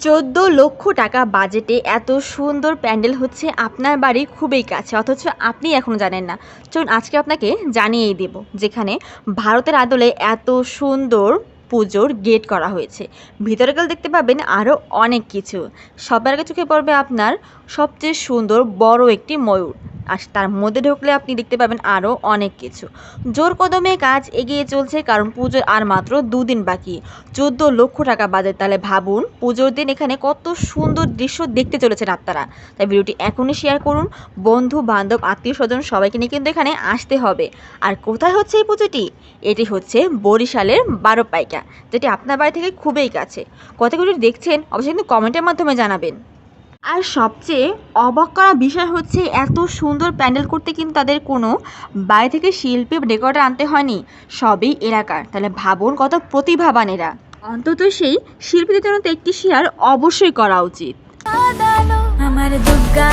১৪ লক্ষ টাকা বাজেটে এত সুন্দর প্যান্ডেল হচ্ছে আপনার বাড়ি খুবই কাছে, অথচ আপনি এখনো জানেন না। চলুন আজকে আপনাকে জানিয়েই দেব, যেখানে ভারতের আদলে এত সুন্দর পুজোর গেট করা হয়েছে। ভিতরে গেলে দেখতে পাবেন আরও অনেক কিছু। সবার আগে চোখে পড়বে আপনার সবচেয়ে সুন্দর বড় একটি ময়ূর, আর তার মধ্যে ঢুকলে আপনি দেখতে পাবেন আরও অনেক কিছু। জোর কদমে কাজ এগিয়ে চলছে, কারণ পুজোর আর মাত্র 2 দিন বাকি। ১৪ লক্ষ টাকা বাজেট, তাহলে ভাবুন পুজোর দিন এখানে কত সুন্দর দৃশ্য দেখতে চলেছেন আপনারা। তাই ভিডিওটি এখনই শেয়ার করুন, বন্ধু বান্ধব আত্মীয় স্বজন সবাইকে নিয়ে কিন্তু এখানে আসতে হবে। আর কোথায় হচ্ছে এই পুজোটি? এটি হচ্ছে বরিশালের বারোপাইকা, যেটি আপনার বাড়ি থেকে খুবই কাছে। কতগুলো দেখছেন অবশ্যই কিন্তু কমেন্টের মাধ্যমে জানাবেন। আর সবচেয়ে অবাক করা বিষয় হচ্ছে, এত সুন্দর প্যান্ডেল করতে কিন্তু তাদের কোনো বাইরে থেকে শিল্পী ডেকোরেটর আনতে হয়নি, সবই এলাকার। তাহলে ভাবুন কত প্রতিভাবান এরা। অন্তত সেই শিল্পীদের জন্য তো একটি শেয়ার অবশ্যই করা উচিত। আমার দুর্গা